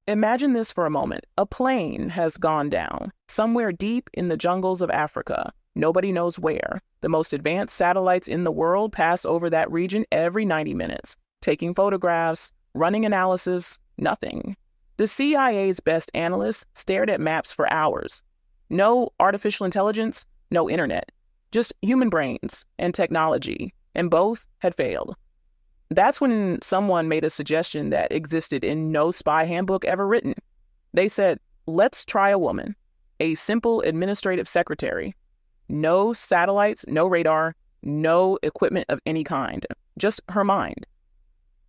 Imagine this for a moment. A plane has gone down somewhere deep in the jungles of Africa. Nobody knows where. The most advanced satellites in the world pass over that region every 90 minutes, taking photographs, running analysis, nothing. The CIA's best analysts stared at maps for hours. No artificial intelligence, no internet, just human brains and technology, and both had failed. That's when someone made a suggestion that existed in no spy handbook ever written. They said, let's try a woman, a simple administrative secretary. No satellites, no radar, no equipment of any kind, just her mind.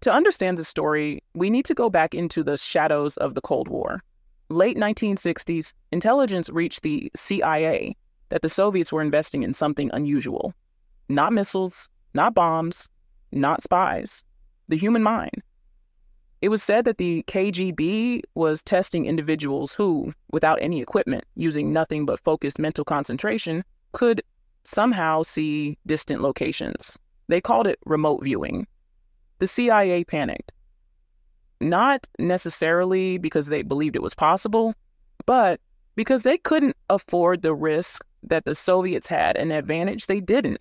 To understand the story, we need to go back into the shadows of the Cold War. Late 1960s, intelligence reached the CIA that the Soviets were investing in something unusual. Not missiles, not bombs, not spies, the human mind. It was said that the KGB was testing individuals who, without any equipment, using nothing but focused mental concentration, could somehow see distant locations. They called it remote viewing. The CIA panicked. Not necessarily because they believed it was possible, but because they couldn't afford the risk that the Soviets had an advantage they didn't.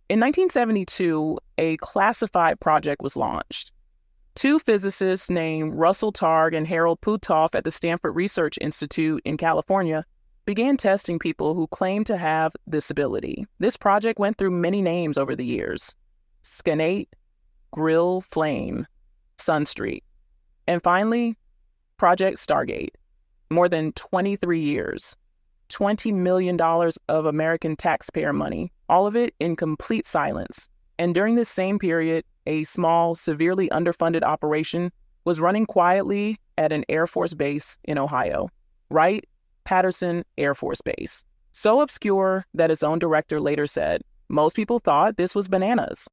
In 1972, a classified project was launched. Two physicists named Russell Targ and Harold Puthoff at the Stanford Research Institute in California began testing people who claimed to have this ability. This project went through many names over the years: Scanate, Grill Flame, Sunstreet, and finally, Project Stargate. More than 23 years, $20 million of American taxpayer money, all of it in complete silence. And during this same period, a small, severely underfunded operation was running quietly at an Air Force base in Ohio, Wright-Patterson Air Force Base. So obscure that its own director later said, most people thought this was bananas.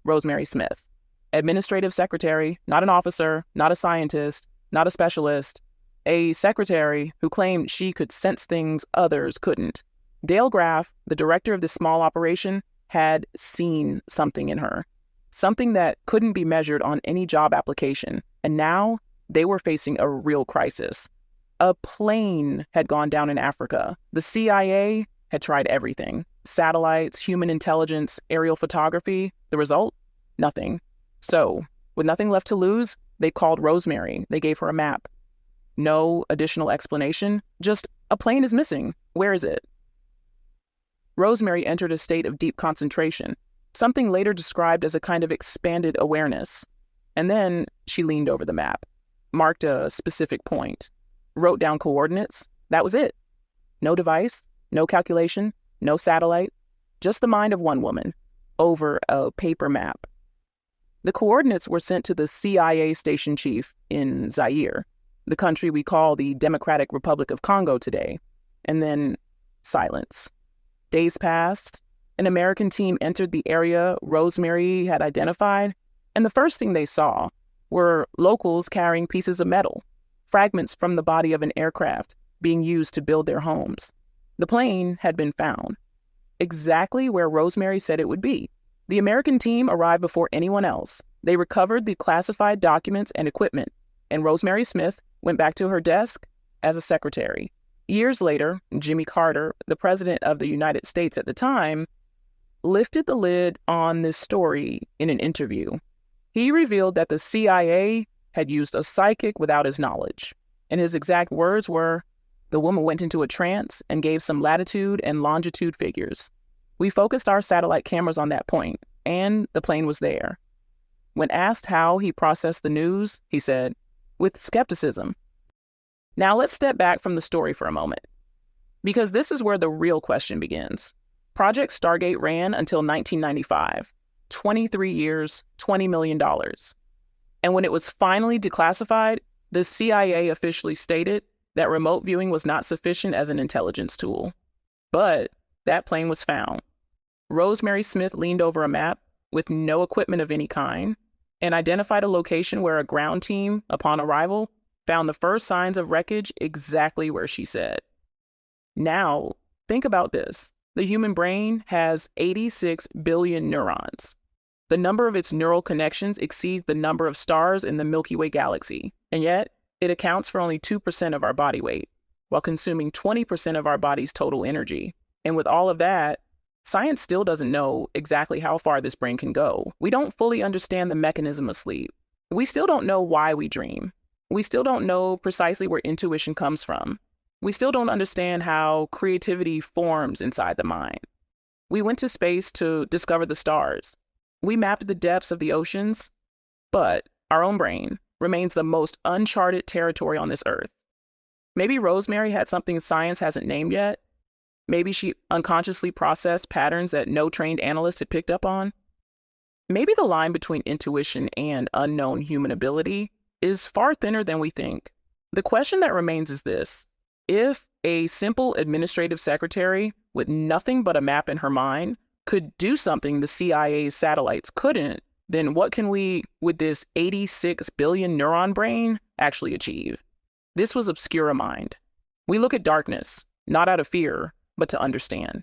Rosemary Smith, administrative secretary, not an officer, not a scientist, not a specialist, a secretary who claimed she could sense things others couldn't. Dale Graff, the director of this small operation, had seen something in her, something that couldn't be measured on any job application, and now they were facing a real crisis. A plane had gone down in Africa. The CIA had tried everything: satellites, human intelligence, aerial photography. The result? Nothing. So, with nothing left to lose, they called Rosemary. They gave her a map. No additional explanation, just a plane is missing. Where is it? Rosemary entered a state of deep concentration, something later described as a kind of expanded awareness. And then she leaned over the map, marked a specific point, wrote down coordinates. That was it. No device, no calculation, no satellite, just the mind of one woman over a paper map. The coordinates were sent to the CIA station chief in Zaire, the country we call the Democratic Republic of Congo today, and then silence. Days passed. An American team entered the area Rosemary had identified, and the first thing they saw were locals carrying pieces of metal, fragments from the body of an aircraft being used to build their homes. The plane had been found, exactly where Rosemary said it would be. The American team arrived before anyone else. They recovered the classified documents and equipment, and Rosemary Smith went back to her desk as a secretary. Years later, Jimmy Carter, the president of the United States at the time, lifted the lid on this story in an interview. He revealed that the CIA had used a psychic without his knowledge, and his exact words were, "The woman went into a trance and gave some latitude and longitude figures. We focused our satellite cameras on that point, and the plane was there." When asked how he processed the news, he said, "With skepticism." Now let's step back from the story for a moment, because this is where the real question begins. Project Stargate ran until 1995, 23 years, $20 million. And when it was finally declassified, the CIA officially stated that remote viewing was not sufficient as an intelligence tool. But that plane was found. Rosemary Smith leaned over a map with no equipment of any kind and identified a location where a ground team, upon arrival, found the first signs of wreckage exactly where she said. Now, think about this. The human brain has 86 billion neurons. The number of its neural connections exceeds the number of stars in the Milky Way galaxy, and yet it accounts for only 2% of our body weight, while consuming 20% of our body's total energy. And with all of that, science still doesn't know exactly how far this brain can go. We don't fully understand the mechanism of sleep. We still don't know why we dream. We still don't know precisely where intuition comes from. We still don't understand how creativity forms inside the mind. We went to space to discover the stars. We mapped the depths of the oceans, but our own brain remains the most uncharted territory on this earth. Maybe Rosemary had something science hasn't named yet. Maybe she unconsciously processed patterns that no trained analyst had picked up on. Maybe the line between intuition and unknown human ability is far thinner than we think. The question that remains is this: if a simple administrative secretary with nothing but a map in her mind could do something the CIA's satellites couldn't, then what can we, with this 86 billion neuron brain, actually achieve? This was Obscura Mind. We look at darkness, not out of fear, but to understand.